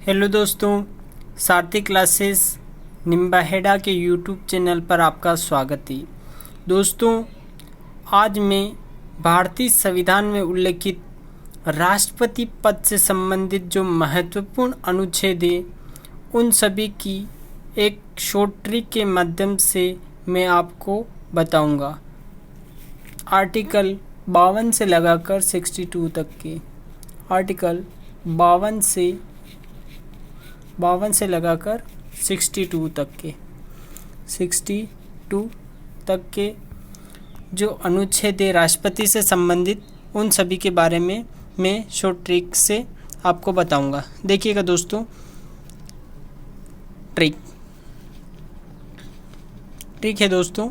Hello दोस्तों, सारथी classes Nimbahera के YouTube channel पर आपका स्वागत है। दोस्तों, आज मैं भारतीय संविधान में उल्लेखित राष्ट्रपति पद से संबंधित जो महत्वपूर्ण अनुच्छेद है उन सभी की एक शॉर्ट ट्रिक के माध्यम से मैं आपको बताऊंगा। आर्टिकल 52 से लगाकर 62 तक के, आर्टिकल 52 से लगाकर 62 तक के जो अनुच्छेद है राष्ट्रपति से संबंधित उन सभी के बारे में मैं शॉर्ट ट्रिक से आपको बताऊंगा। देखिएगा दोस्तों, ट्रिक है दोस्तों,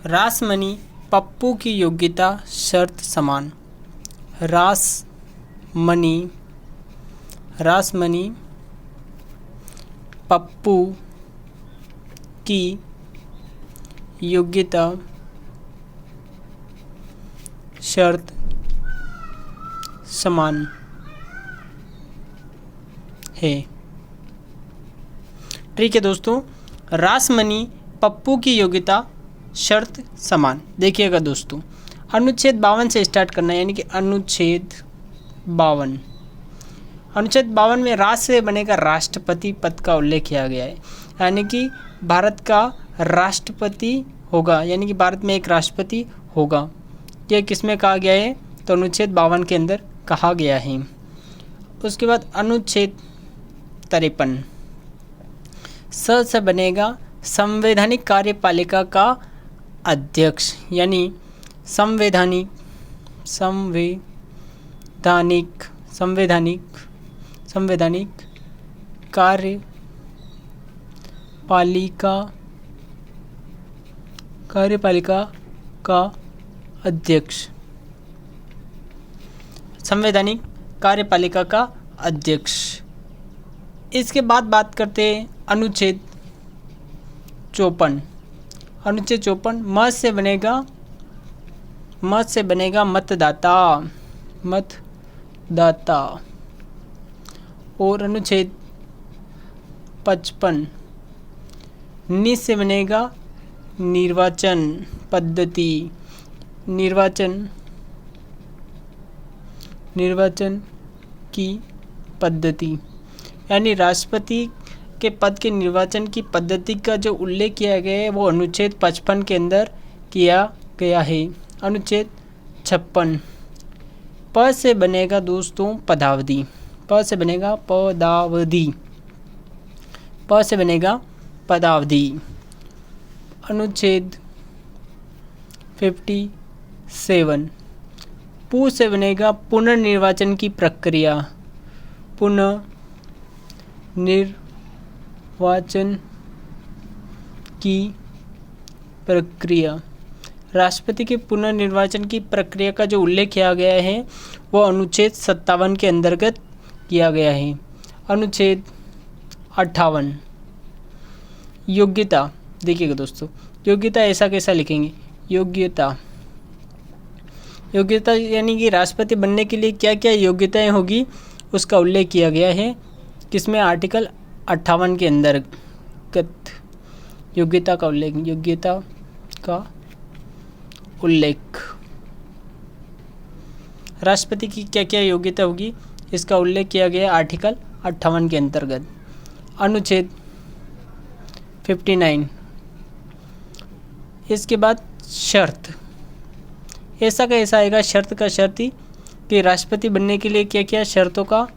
रासमणी पप्पू की योग्यता शर्त समान। रासमणी पप्पू की योग्यता शर्त समान है। ठीक है दोस्तों, रासमणी पप्पू की योग्यता शर्त समान। देखिएगा दोस्तों, अनुच्छेद 52 से स्टार्ट करना है, यानी कि अनुच्छेद 52 में राष्ट्र से बनेगा राष्ट्रपति पद का उल्लेख किया गया है, यानी कि भारत का राष्ट्रपति होगा, यानी कि भारत में एक राष्ट्रपति होगा। यह किसमें कहा गया है? तो अनुच्छेद 52 के अंदर कहा गया है। उसके बाद अनुच्छेद 53 से बनेगा संवैधानिक कार्यपालिका का अध्यक्ष, यानी संवैधानिक कार्यपालिका का अध्यक्ष, संवैधानिक कार्यपालिका का अध्यक्ष। इसके बाद बात करते हैं अनुच्छेद 54। अनुच्छेद 54 मत से बनेगा मतदाता। और अनुच्छेद 55 नि से बनेगा निर्वाचन की पद्धति, यानी राष्ट्रपति के पद के निर्वाचन की पद्धति का जो उल्लेख किया गया है वो अनुच्छेद 55 के अंदर किया गया है। अनुच्छेद 56 प से बनेगा दोस्तों पदावधि। अनुच्छेद 57 पू से बनेगा पुनर्निर्वाचन की प्रक्रिया। राष्ट्रपति के पुनर्निर्वाचन की प्रक्रिया का जो उल्लेख किया गया है वो अनुच्छेद 57 के अंतर्गत किया गया है। अनुच्छेद 58 योग्यता। देखिएगा दोस्तों, योग्यता ऐसा कैसा लिखेंगे? योग्यता यानी कि राष्ट्रपति बनने के लिए क्या क्या योग्यताएं होगी उसका उल्लेख किया गया है। किसमें? आर्टिकल 58 के अंतर्गत योग्यता का उल्लेख। राष्ट्रपति की क्या क्या योग्यता होगी इसका उल्लेख किया गया आर्टिकल 58 के अंतर्गत। अनुच्छेद 59 इसके बाद शर्त। ऐसा का ऐसा आएगा शर्त ही कि राष्ट्रपति बनने के लिए क्या क्या शर्तों का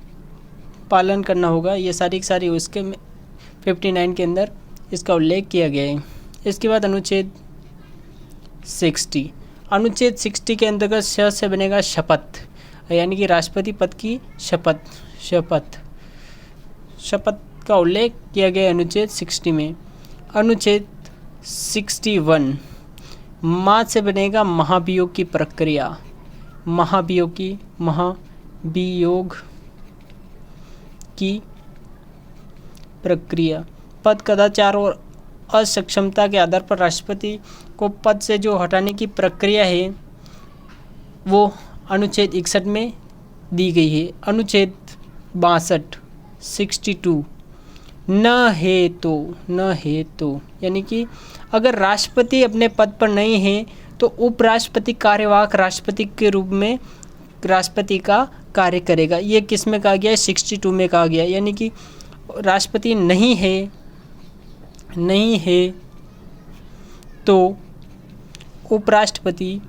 पालन करना होगा, ये सारी उसके 59 के अंदर इसका उल्लेख किया गया है। इसके बाद अनुच्छेद 60 के अंतर्गत श से बनेगा शपथ, यानी कि राष्ट्रपति पद की शपथ का उल्लेख किया गया अनुच्छेद 60 में। अनुच्छेद 61 माँ से बनेगा महाभियोग की प्रक्रिया। महाभियोग की प्रक्रिया। पद कदाचार और असक्षमता के आधार पर राष्ट्रपति को पद से जो हटाने की प्रक्रिया है वो अनुच्छेद 61 में दी गई है। अनुच्छेद 62 62 न है तो यानी कि अगर राष्ट्रपति अपने पद पर नहीं है तो उपराष्ट्रपति कार्यवाहक राष्ट्रपति के रूप में राष्ट्रपति का कार्य करेगा। ये किस में कहा गया है? 62 में कहा गया है। यानी कि राष्ट्रपति नहीं है तो उपराष्ट्रपति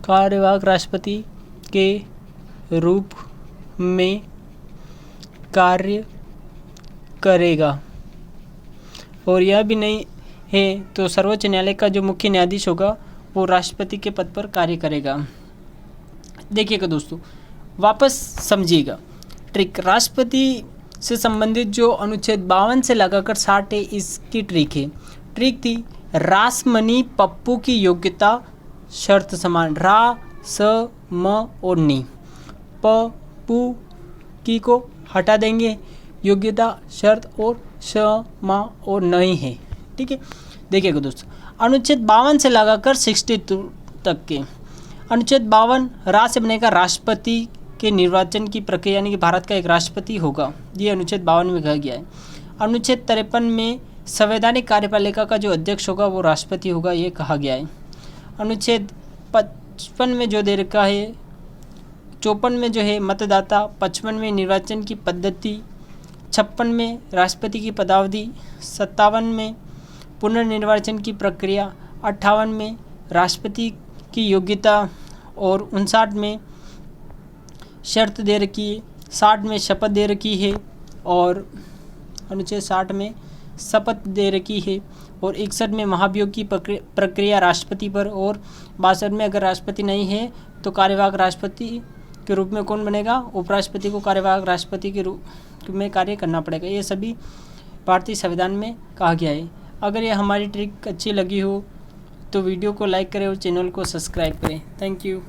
कार्यवाहक राष्ट्रपति के रूप में कार्य करेगा। और यह भी नहीं है तो सर्वोच्च न्यायालय का जो मुख्य न्यायाधीश होगा वो राष्ट्रपति के पद पर कार्य करेगा। देखिएगा दोस्तों, वापस समझिएगा ट्रिक। राष्ट्रपति से संबंधित जो अनुच्छेद 52 से लगाकर 60 है, इसकी ट्रिक थी रासमनी पप्पू की योग्यता शर्त समान। रा स म और नी, प पू की को हटा देंगे, योग्यता शर्त और श म और नहीं है। ठीक है, देखिएगा दोस्तों, अनुच्छेद 52 से लगाकर 62 तक के। अनुच्छेद 52 रा से बनेगा राष्ट्रपति के निर्वाचन की प्रक्रिया, यानी कि भारत का एक राष्ट्रपति होगा। ये अनुच्छेद 52 में कहा गया है। अनुच्छेद 53 में संवैधानिक कार्यपालिका का जो अध्यक्ष होगा वो राष्ट्रपति होगा, ये कहा गया है। अनुच्छेद 55 में जो दे रखा है, 54 में जो है मतदाता, 55 में निर्वाचन की पद्धति, 56 में राष्ट्रपति की पदावधि, 57 में पुनर्निर्वाचन की प्रक्रिया, 58 में राष्ट्रपति की योग्यता और 59 में शर्त दे रखी है, 60 में शपथ दे रखी है और अनुच्छेद 60 में शपथ दे रखी है और 61 में महाभियोग की प्रक्रिया राष्ट्रपति पर और 62 में अगर राष्ट्रपति नहीं है तो कार्यवाहक राष्ट्रपति के रूप में कौन बनेगा? उपराष्ट्रपति को कार्यवाहक राष्ट्रपति के रूप में कार्य करना पड़ेगा। ये सभी भारतीय संविधान में कहा गया है। अगर ये हमारी ट्रिक अच्छी लगी हो तो वीडियो को लाइक करें और चैनल को सब्सक्राइब करें। Thank you.